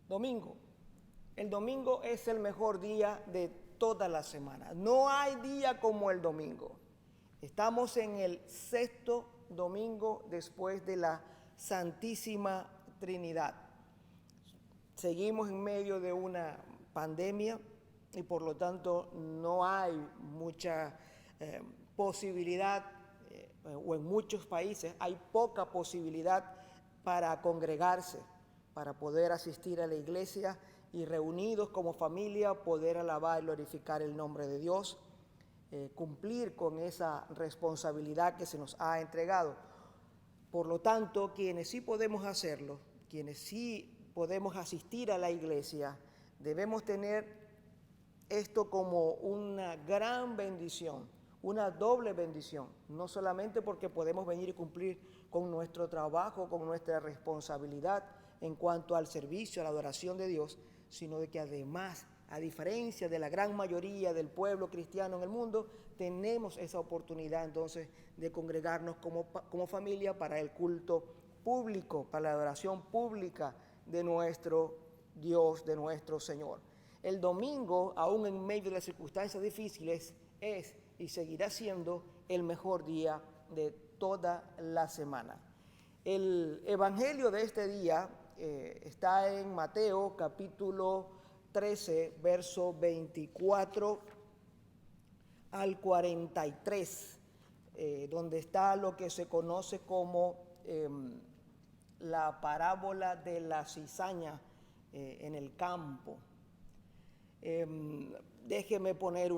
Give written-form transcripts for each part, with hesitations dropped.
Domingo. El domingo es el mejor día de toda la semana. No hay día como el domingo. Estamos en el sexto domingo después de la Santísima Trinidad. Seguimos en medio de una pandemia y por lo tanto no hay mucha posibilidad, o en muchos países hay poca posibilidad para congregarse, para poder asistir a la iglesia y reunidos como familia poder alabar y glorificar el nombre de Dios, cumplir con esa responsabilidad que se nos ha entregado. Por lo tanto, quienes sí podemos hacerlo, quienes sí podemos asistir a la iglesia, debemos tener esto como una gran bendición, una doble bendición, no solamente porque podemos venir y cumplir con nuestro trabajo, con nuestra responsabilidad en cuanto al servicio, a la adoración de Dios, sino de que además, a diferencia de la gran mayoría del pueblo cristiano en el mundo, tenemos esa oportunidad entonces de congregarnos como familia para el culto público, para la adoración pública de nuestro Dios, de nuestro Señor. El domingo, aún en medio de las circunstancias difíciles, es y seguirá siendo el mejor día de toda la semana. El evangelio de este día está en Mateo capítulo 13, verso 24 al 43, donde está lo que se conoce como la parábola de la cizaña en el campo. Déjeme poner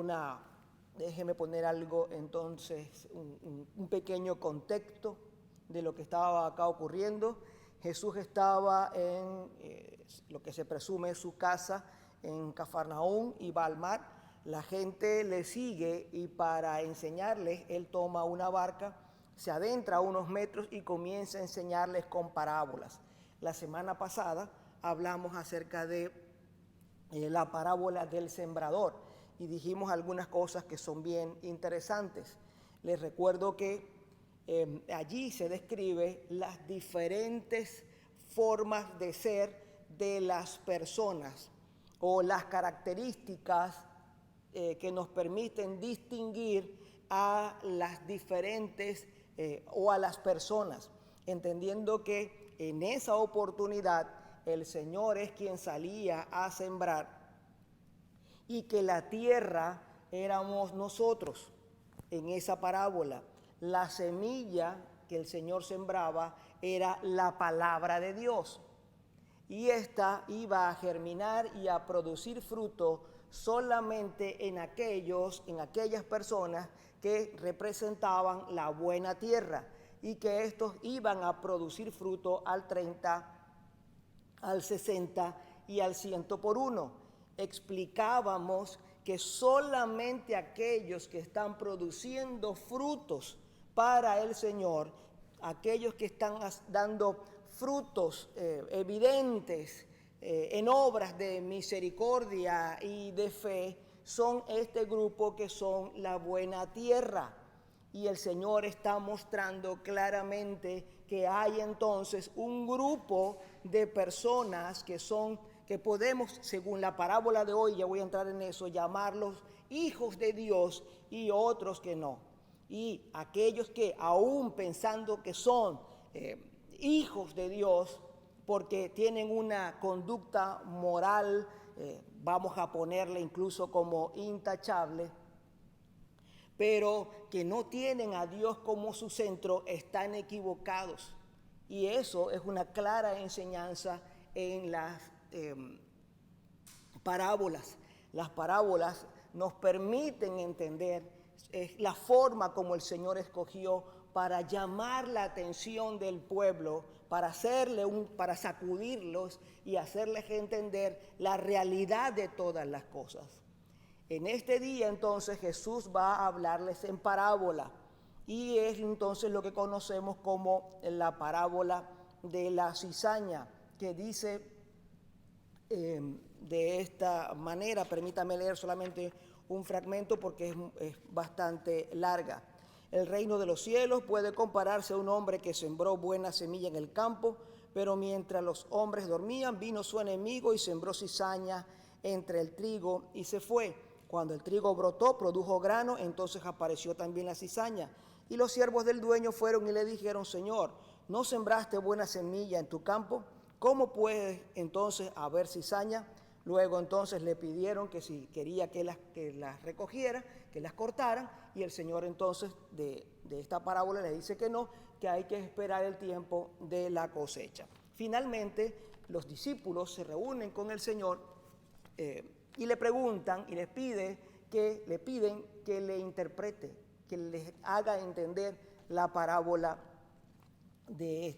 algo entonces, un pequeño contexto de lo que estaba acá ocurriendo. Jesús estaba en lo que se presume es su casa en Cafarnaúm y va al mar. La gente le sigue y para enseñarles, él toma una barca, se adentra unos metros y comienza a enseñarles con parábolas. La semana pasada hablamos acerca de la parábola del sembrador y dijimos algunas cosas que son bien interesantes. Les recuerdo que allí se describe las diferentes formas de ser de las personas o las características que nos permiten distinguir a las diferentes o a las personas, entendiendo que en esa oportunidad el Señor es quien salía a sembrar y que la tierra éramos nosotros. En esa parábola, la semilla que el Señor sembraba era la palabra de Dios y ésta iba a germinar y a producir fruto solamente en aquellas personas que representaban la buena tierra y que estos iban a producir fruto al 30, al 60 y al 100 por uno. Explicábamos que solamente aquellos que están produciendo frutos para el Señor, aquellos que están dando frutos evidentes en obras de misericordia y de fe, son este grupo que son la buena tierra. Y el Señor está mostrando claramente que hay entonces un grupo de personas que podemos, según la parábola de hoy, ya voy a entrar en eso, llamarlos hijos de Dios y otros que no. Y aquellos que aún pensando que son hijos de Dios, porque tienen una conducta moral, vamos a ponerle incluso como intachable, pero que no tienen a Dios como su centro, están equivocados. Y eso es una clara enseñanza en las parábolas. Las parábolas nos permiten entender la forma como el Señor escogió para llamar la atención del pueblo, para sacudirlos y hacerles entender la realidad de todas las cosas. En este día entonces Jesús va a hablarles en parábola y es entonces lo que conocemos como la parábola de la cizaña, que dice de esta manera. Permítame leer solamente un fragmento porque es bastante larga. El reino de los cielos puede compararse a un hombre que sembró buena semilla en el campo, Pero mientras los hombres dormían, vino su enemigo y sembró cizaña entre el trigo y se fue. Cuando el trigo brotó, produjo grano, entonces apareció también la cizaña. Y los siervos del dueño fueron y le dijeron: Señor, ¿no sembraste buena semilla en tu campo? ¿Cómo puede entonces haber cizaña? Luego entonces le pidieron que si quería que las recogiera, que las cortaran, y el Señor entonces de esta parábola le dice que no, que hay que esperar el tiempo de la cosecha. Finalmente, los discípulos se reúnen con el Señor y le preguntan y le piden que le interprete, que les haga entender la parábola de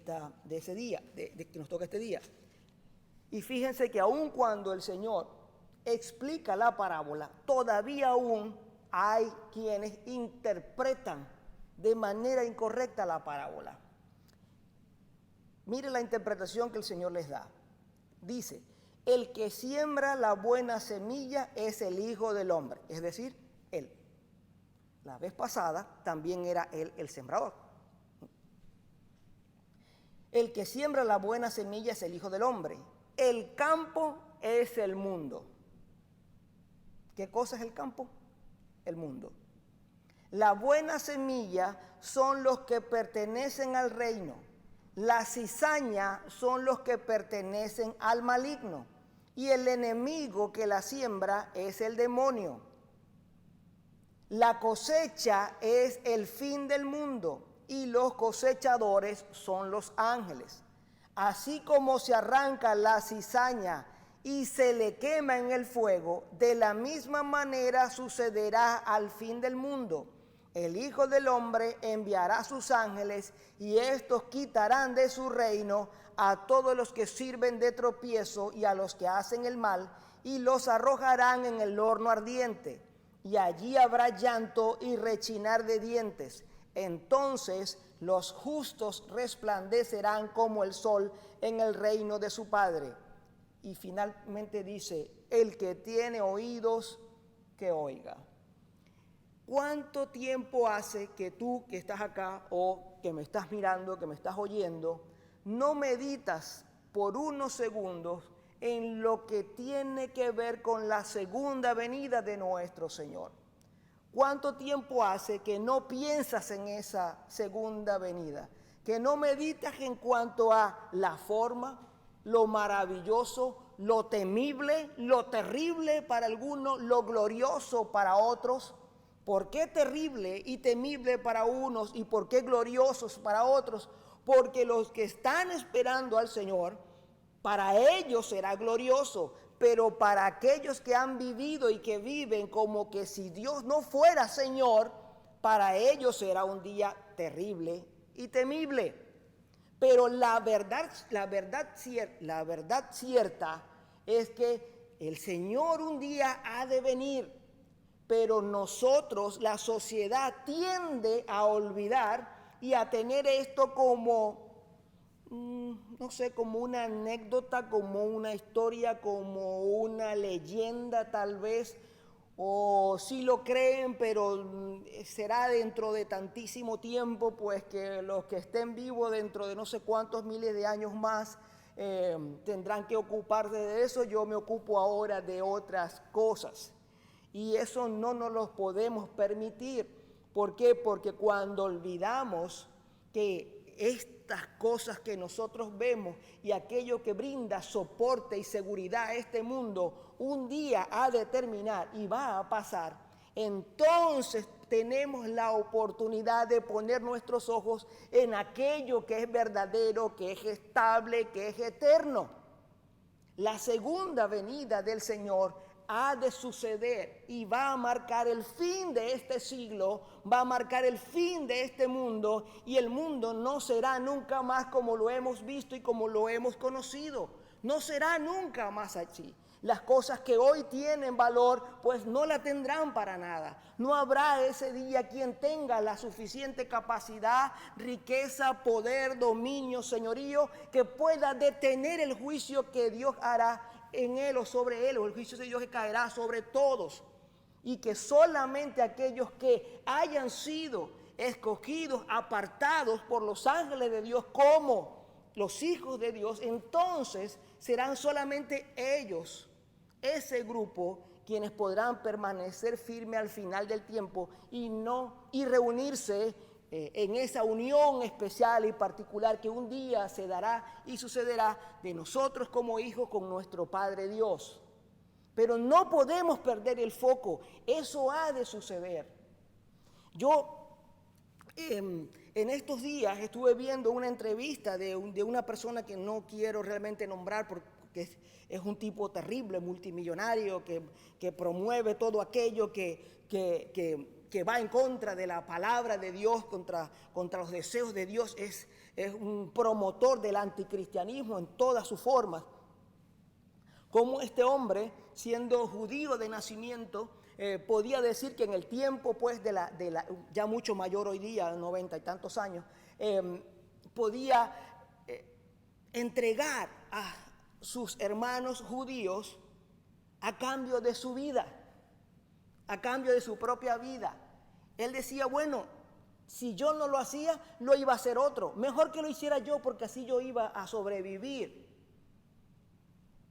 ese día, que nos toca este día. Y fíjense que aun cuando el Señor explica la parábola, todavía aún hay quienes interpretan de manera incorrecta la parábola. Mire la interpretación que el Señor les da. Dice: el que siembra la buena semilla es el Hijo del Hombre, es decir, Él. La vez pasada también era Él el sembrador. El que siembra la buena semilla es el Hijo del Hombre. El campo es el mundo. ¿Qué cosa es el campo? El mundo. La buena semilla son los que pertenecen al reino. La cizaña son los que pertenecen al maligno. Y el enemigo que la siembra es el demonio. La cosecha es el fin del mundo y los cosechadores son los ángeles. Así como se arranca la cizaña y se le quema en el fuego, de la misma manera sucederá al fin del mundo. El Hijo del Hombre enviará a sus ángeles y estos quitarán de su reino a todos los que sirven de tropiezo y a los que hacen el mal, y los arrojarán en el horno ardiente. Y allí habrá llanto y rechinar de dientes. Entonces los justos resplandecerán como el sol en el reino de su Padre. Y finalmente dice: el que tiene oídos, que oiga. ¿Cuánto tiempo hace que tú que estás acá o que me estás mirando, que me estás oyendo, no meditas por unos segundos en lo que tiene que ver con la segunda venida de nuestro Señor? ¿Cuánto tiempo hace que no piensas en esa segunda venida? Que no meditas en cuanto a la forma, lo maravilloso, lo temible, lo terrible para algunos, lo glorioso para otros. ¿Por qué terrible y temible para unos y por qué gloriosos para otros? Porque los que están esperando al Señor, para ellos será glorioso, pero para aquellos que han vivido y que viven como que si Dios no fuera Señor, para ellos será un día terrible y temible. Pero la verdad cierta es que el Señor un día ha de venir, pero nosotros, la sociedad, tiende a olvidar y a tener esto como, no sé, como una anécdota, como una historia, como una leyenda tal vez, o sí lo creen, pero será dentro de tantísimo tiempo, pues que los que estén vivos dentro de no sé cuántos miles de años más tendrán que ocuparse de eso. Yo me ocupo ahora de otras cosas. Y eso no nos lo podemos permitir. ¿Por qué? Porque cuando olvidamos que estas cosas que nosotros vemos y aquello que brinda soporte y seguridad a este mundo, un día ha de terminar y va a pasar, entonces tenemos la oportunidad de poner nuestros ojos en aquello que es verdadero, que es estable, que es eterno. La segunda venida del Señor ha de suceder y va a marcar el fin de este siglo, va a marcar el fin de este mundo, y el mundo no será nunca más como lo hemos visto y como lo hemos conocido. No será nunca más así. Las cosas que hoy tienen valor, pues no la tendrán para nada. No habrá ese día quien tenga la suficiente capacidad, riqueza, poder, dominio, señorío, que pueda detener el juicio que Dios hará en él o sobre él, o el juicio de Dios que caerá sobre todos, y que solamente aquellos que hayan sido escogidos, apartados por los ángeles de Dios como los hijos de Dios, entonces serán solamente ellos, ese grupo, quienes podrán permanecer firmes al final del tiempo y reunirse en esa unión especial y particular que un día se dará y sucederá de nosotros como hijos con nuestro Padre Dios. Pero no podemos perder el foco, eso ha de suceder. Yo en estos días estuve viendo una entrevista de una persona que no quiero realmente nombrar porque es un tipo terrible, multimillonario, que promueve todo aquello que va en contra de la palabra de Dios, contra los deseos de Dios. Es un promotor del anticristianismo en todas sus formas. Como este hombre, siendo judío de nacimiento, podía decir que en el tiempo pues ya mucho mayor hoy día, 90 y tantos años, podía entregar a sus hermanos judíos a cambio de su vida, a cambio de su propia vida. Él decía, bueno, si yo no lo hacía, lo iba a hacer otro. Mejor que lo hiciera yo porque así yo iba a sobrevivir.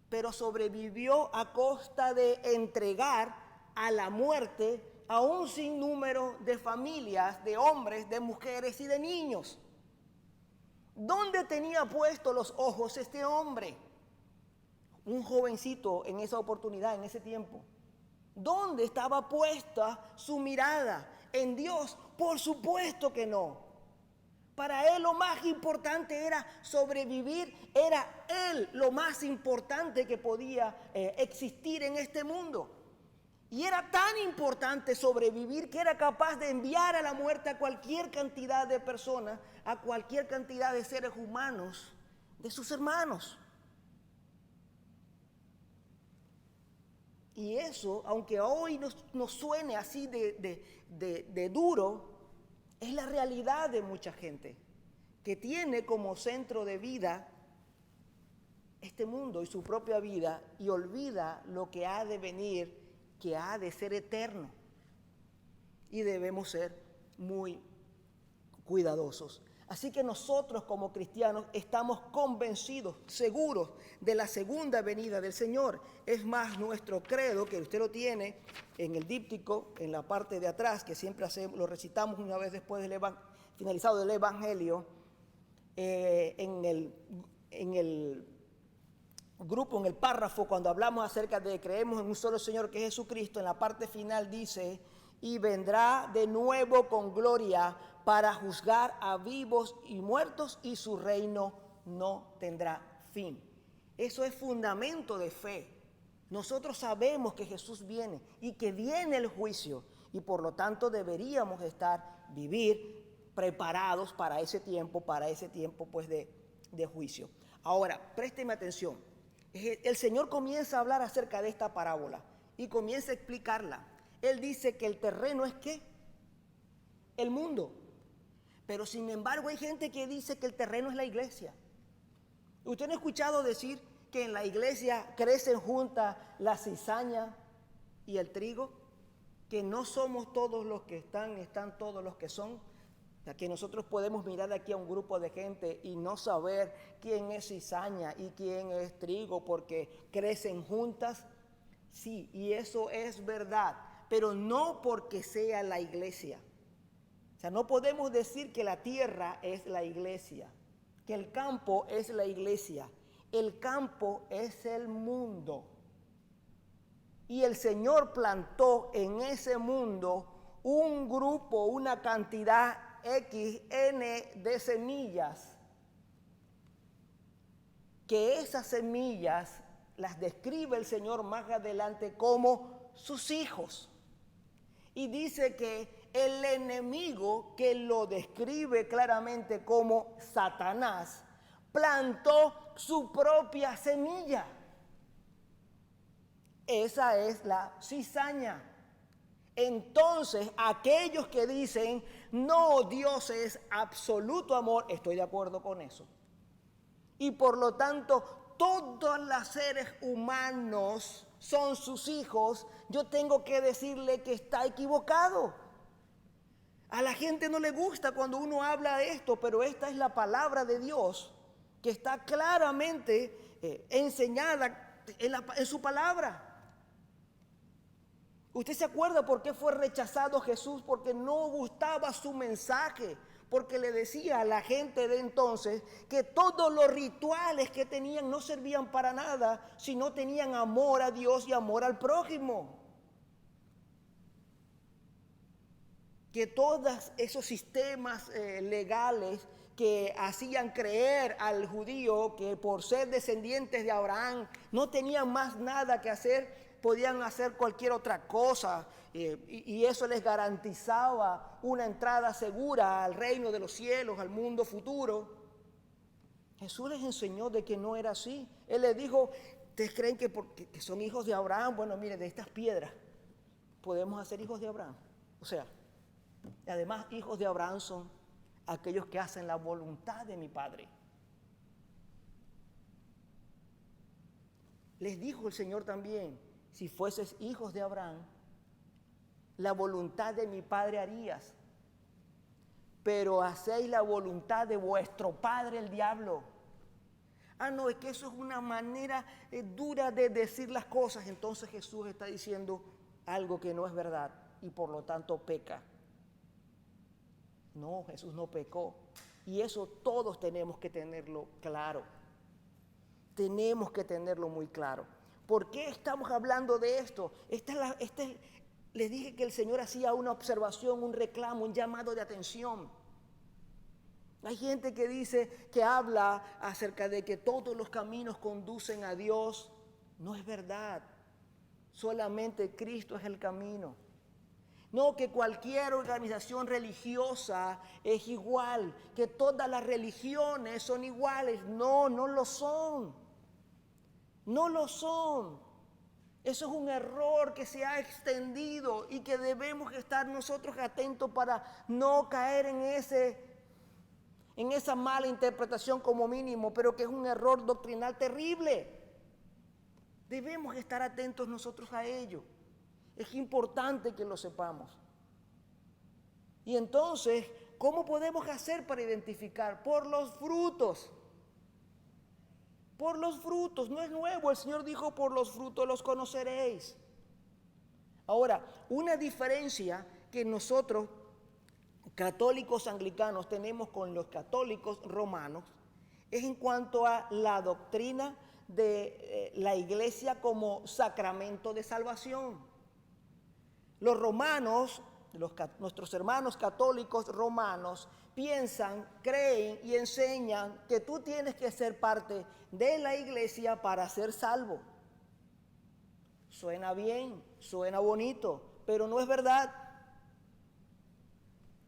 Pero sobrevivió a costa de entregar a la muerte a un sinnúmero de familias, de hombres, de mujeres y de niños. ¿Dónde tenía puestos los ojos este hombre? Un jovencito en esa oportunidad, en ese tiempo. ¿Dónde estaba puesta su mirada? ¿En Dios? Por supuesto que no. Para él lo más importante era sobrevivir, era él lo más importante que podía existir en este mundo. Y era tan importante sobrevivir que era capaz de enviar a la muerte a cualquier cantidad de personas, a cualquier cantidad de seres humanos, de sus hermanos. Y eso, aunque hoy nos suene así de duro, es la realidad de mucha gente que tiene como centro de vida este mundo y su propia vida y olvida lo que ha de venir, que ha de ser eterno. Y debemos ser muy cuidadosos. Así que nosotros como cristianos estamos convencidos, seguros de la segunda venida del Señor. Es más, nuestro credo, que usted lo tiene en el díptico, en la parte de atrás, que siempre lo recitamos una vez después finalizado del Evangelio, en el grupo, en el párrafo, cuando hablamos acerca de creemos en un solo Señor que es Jesucristo, en la parte final dice, y vendrá de nuevo con gloria para juzgar a vivos y muertos, y su reino no tendrá fin. Eso es fundamento de fe. Nosotros sabemos que Jesús viene y que viene el juicio, y por lo tanto deberíamos vivir preparados para ese tiempo pues de juicio. Ahora, présteme atención. El Señor comienza a hablar acerca de esta parábola y comienza a explicarla. Él dice que el terreno es ¿qué? El mundo. Pero sin embargo hay gente que dice que el terreno es la iglesia. ¿Usted no ha escuchado decir que en la iglesia crecen juntas la cizaña y el trigo? Que no somos todos los que están todos los que son. O sea, que nosotros podemos mirar aquí a un grupo de gente y no saber quién es cizaña y quién es trigo porque crecen juntas. Sí, y eso es verdad, pero no porque sea la iglesia. O sea, no podemos decir que la tierra es la iglesia, que el campo es la iglesia. El campo es el mundo. Y el Señor plantó en ese mundo un grupo, una cantidad XN de semillas, que esas semillas las describe el Señor más adelante como sus hijos. Y dice que el enemigo, que lo describe claramente como Satanás, plantó su propia semilla. Esa es la cizaña. Entonces, aquellos que dicen, no, Dios es absoluto amor, estoy de acuerdo con eso. Y por lo tanto, todos los seres humanos son sus hijos. Yo tengo que decirle que está equivocado. A la gente no le gusta cuando uno habla de esto, pero esta es la palabra de Dios. que está claramente enseñada en su palabra. ¿Usted se acuerda por qué fue rechazado Jesús? Porque no gustaba su mensaje, porque le decía a la gente de entonces que todos los rituales que tenían no servían para nada si no tenían amor a Dios y amor al prójimo. Que todos esos sistemas legales que hacían creer al judío que por ser descendientes de Abraham no tenían más nada que hacer, podían hacer cualquier otra cosa, y eso les garantizaba una entrada segura al reino de los cielos, al mundo futuro. Jesús les enseñó de que no era así. Él les dijo: ¿ustedes creen que porque que son hijos de Abraham? Bueno, mire, de estas piedras podemos hacer hijos de Abraham. O sea, además, hijos de Abraham son aquellos que hacen la voluntad de mi Padre. Les dijo el Señor también: si fueses hijos de Abraham, la voluntad de mi Padre harías, pero hacéis la voluntad de vuestro padre el diablo. Ah, no, es que eso es una manera dura de decir las cosas. Entonces Jesús está diciendo algo que no es verdad y por lo tanto peca. No, Jesús no pecó. Y eso todos tenemos que tenerlo claro. Tenemos que tenerlo muy claro. ¿Por qué estamos hablando de esto? Les dije que el Señor hacía una observación, un reclamo, un llamado de atención. Hay gente que dice, que habla acerca de que todos los caminos conducen a Dios. No es verdad. Solamente Cristo es el camino. No, que cualquier organización religiosa es igual, que todas las religiones son iguales. No, no lo son. No lo son. Eso es un error que se ha extendido y que debemos estar nosotros atentos para no caer en esa mala interpretación como mínimo, pero que es un error doctrinal terrible. Debemos estar atentos nosotros a ello. Es importante que lo sepamos. Y entonces, ¿cómo podemos hacer para identificar? Por los frutos. Por los frutos, no es nuevo, el Señor dijo: por los frutos los conoceréis. Ahora, una diferencia que nosotros, católicos anglicanos, tenemos con los católicos romanos, es en cuanto a la doctrina de la iglesia como sacramento de salvación. Los romanos, nuestros hermanos católicos romanos, piensan, creen y enseñan que tú tienes que ser parte de la iglesia para ser salvo. Suena bien, suena bonito, pero no es verdad.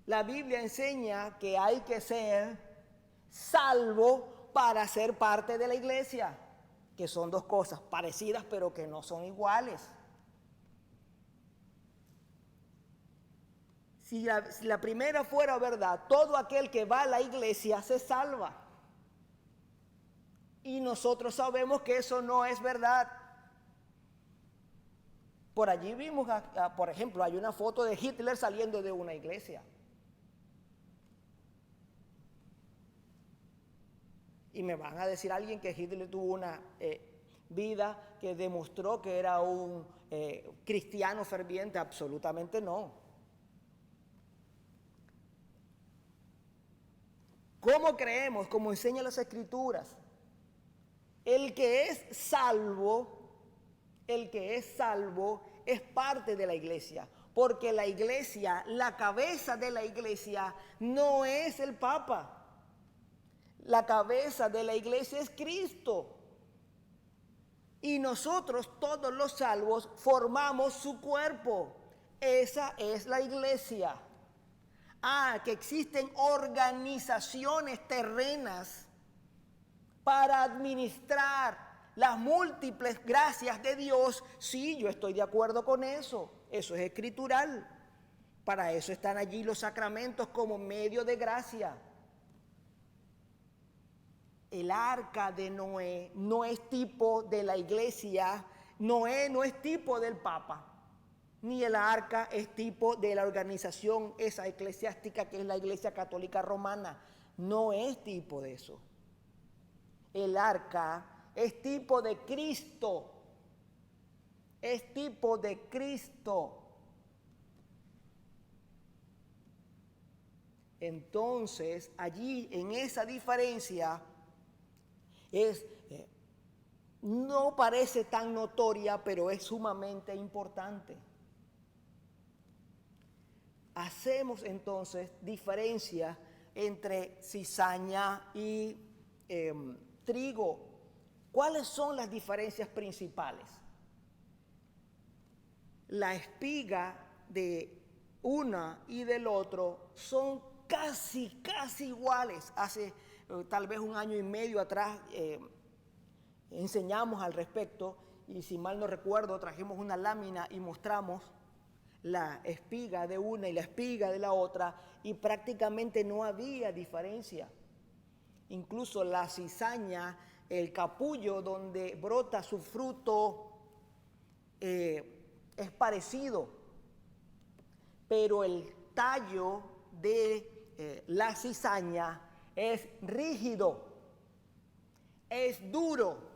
La Biblia enseña que hay que ser salvo para ser parte de la iglesia, que son dos cosas parecidas pero que no son iguales. Si la primera fuera verdad, todo aquel que va a la iglesia se salva. Y nosotros sabemos que eso no es verdad. Por allí vimos, por ejemplo, hay una foto de Hitler saliendo de una iglesia. Y me van a decir alguien que Hitler tuvo una vida que demostró que era un cristiano ferviente. Absolutamente no. ¿Cómo creemos? Como enseñan las Escrituras. El que es salvo es parte de la iglesia. Porque la iglesia, la cabeza de la iglesia no es el Papa. La cabeza de la iglesia es Cristo. Y nosotros, todos los salvos, formamos su cuerpo. Esa es la iglesia. Que existen organizaciones terrenas para administrar las múltiples gracias de Dios. Sí, yo estoy de acuerdo con eso. Eso es escritural. Para eso están allí los sacramentos como medio de gracia. El arca de Noé no es tipo de la iglesia. Noé no es tipo del Papa. Ni el arca es tipo de la organización esa eclesiástica que es la Iglesia Católica Romana. No es tipo de eso. El arca es tipo de Cristo. Es tipo de Cristo. Entonces, allí en esa diferencia no parece tan notoria, pero es sumamente importante. Hacemos entonces diferencia entre cizaña y trigo. ¿Cuáles son las diferencias principales? La espiga de una y del otro son casi iguales. Hace tal vez un año y medio atrás enseñamos al respecto y si mal no recuerdo trajimos una lámina y mostramos la espiga de una y la espiga de la otra y prácticamente no había diferencia. Incluso la cizaña, el capullo donde brota su fruto es parecido, pero el tallo de la cizaña es rígido, es duro.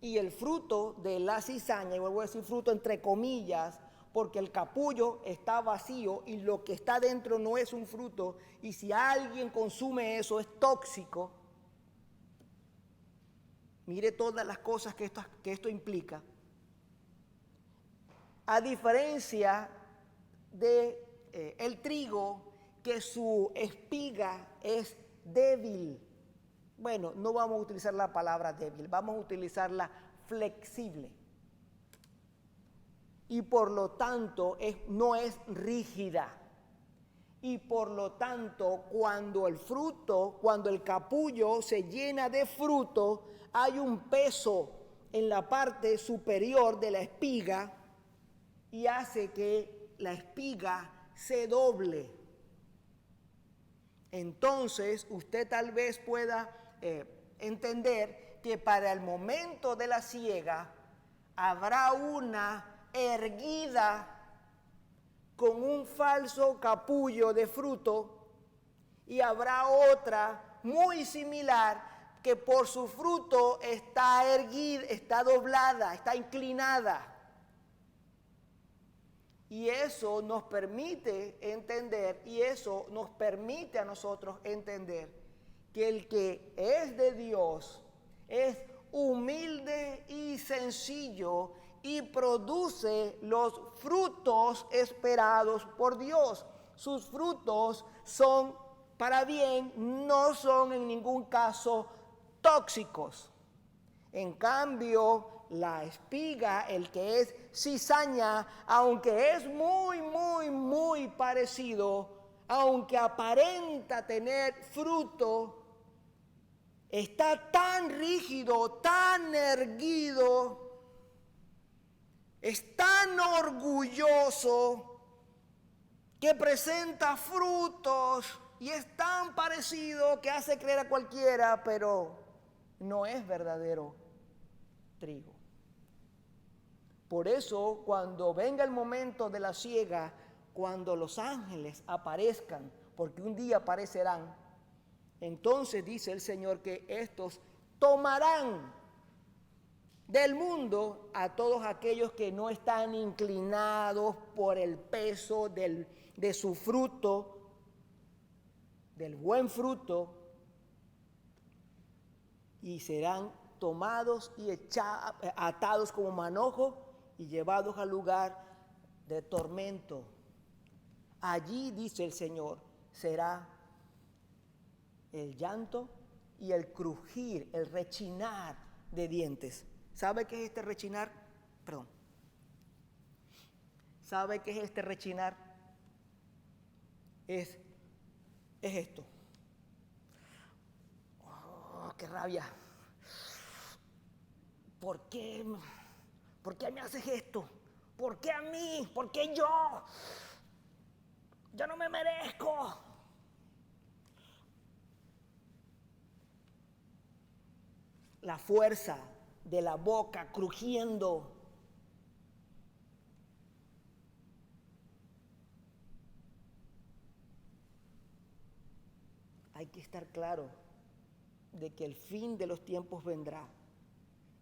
Y el fruto de la cizaña, y vuelvo a decir fruto entre comillas, porque el capullo está vacío y lo que está dentro no es un fruto, y si alguien consume eso es tóxico. Mire todas las cosas que esto implica. A diferencia de el trigo, que su espiga es débil. Bueno, no vamos a utilizar la palabra débil, vamos a utilizarla flexible. Y por lo tanto no es rígida. Y por lo tanto, cuando el capullo se llena de fruto, hay un peso en la parte superior de la espiga y hace que la espiga se doble. Entonces, usted tal vez pueda entender que para el momento de la siega habrá una erguida con un falso capullo de fruto y habrá otra muy similar que por su fruto está erguida, está doblada, está inclinada. Y eso nos permite entender, y eso nos permite a nosotros entender que el que es de Dios es humilde y sencillo y produce los frutos esperados por Dios. Sus frutos son para bien, no son en ningún caso tóxicos. En cambio, la espiga, el que es cizaña, aunque es muy parecido, aunque aparenta tener fruto, está tan rígido, tan erguido, es tan orgulloso que presenta frutos y es tan parecido que hace creer a cualquiera, pero no es verdadero trigo. Por eso, cuando venga el momento de la siega, cuando los ángeles aparezcan, porque un día aparecerán, entonces dice el Señor que estos tomarán del mundo a todos aquellos que no están inclinados por el peso de su fruto, del buen fruto, y serán tomados y atados como manojo y llevados al lugar de tormento. Allí, dice el Señor, será el llanto y el crujir, el rechinar de dientes. ¿Sabe qué es este rechinar? Perdón. ¿Sabe qué es este rechinar? Es esto. Oh, qué rabia. ¿Por qué me haces esto? ¿Por qué a mí? ¿Por qué yo? Yo no me merezco. La fuerza de la boca crujiendo. Hay que estar claro de que el fin de los tiempos vendrá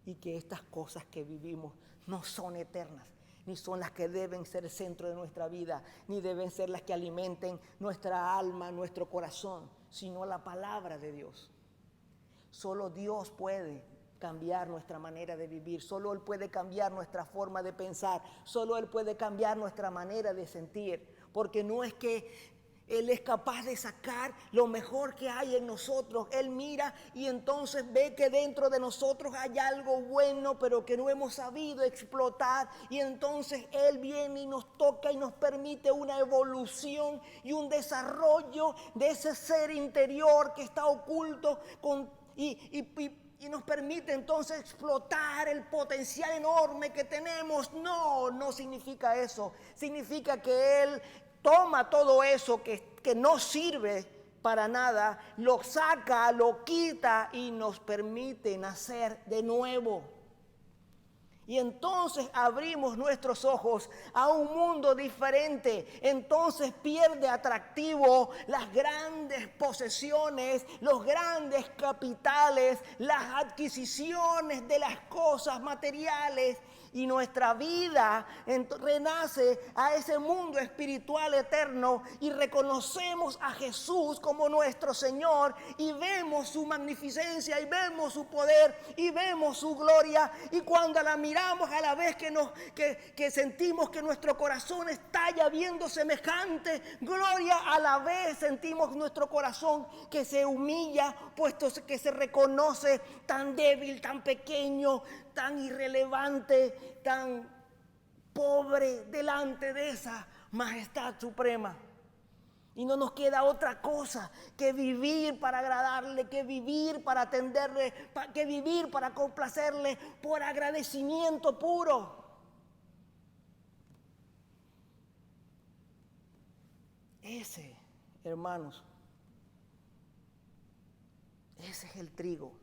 y que estas cosas que vivimos no son eternas, ni son las que deben ser el centro de nuestra vida, ni deben ser las que alimenten nuestra alma, nuestro corazón, sino la palabra de Dios. Solo Dios puede cambiar nuestra manera de vivir, solo Él puede cambiar nuestra forma de pensar, solo Él puede cambiar nuestra manera de sentir, porque no es que Él es capaz de sacar lo mejor que hay en nosotros. Él mira y entonces ve que dentro de nosotros hay algo bueno, pero que no hemos sabido explotar. Y entonces Él viene y nos toca y nos permite una evolución y un desarrollo de ese ser interior que está oculto y nos permite entonces explotar el potencial enorme que tenemos. No significa eso. Significa que Él toma todo eso que no sirve para nada, lo saca, lo quita y nos permite nacer de nuevo. Y entonces abrimos nuestros ojos a un mundo diferente. Entonces pierde atractivo las grandes posesiones, los grandes capitales, las adquisiciones de las cosas materiales. Y nuestra vida renace a ese mundo espiritual eterno y reconocemos a Jesús como nuestro Señor y vemos su magnificencia y vemos su poder y vemos su gloria. Y cuando la miramos, a la vez que sentimos que nuestro corazón está ya viendo semejante gloria, a la vez sentimos nuestro corazón que se humilla, puesto que se reconoce tan débil, tan pequeño, tan irrelevante, tan pobre delante de esa majestad suprema. Y no nos queda otra cosa que vivir para agradarle, que vivir para atenderle, que vivir para complacerle por agradecimiento puro. Ese, hermanos, ese es el trigo.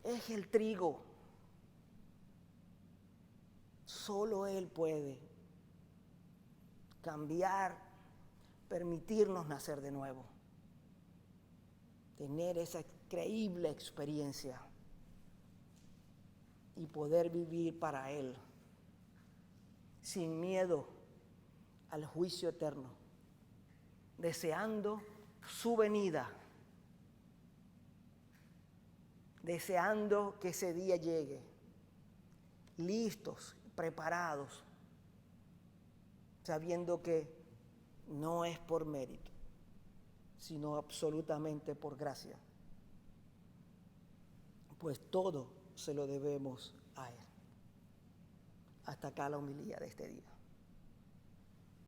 Es el trigo. Solo Él puede cambiar, permitirnos nacer de nuevo, tener esa increíble experiencia y poder vivir para Él, sin miedo al juicio eterno, deseando su venida, deseando que ese día llegue, listos, preparados, sabiendo que no es por mérito, sino absolutamente por gracia, pues todo se lo debemos a Él. Hasta acá la homilía de este día.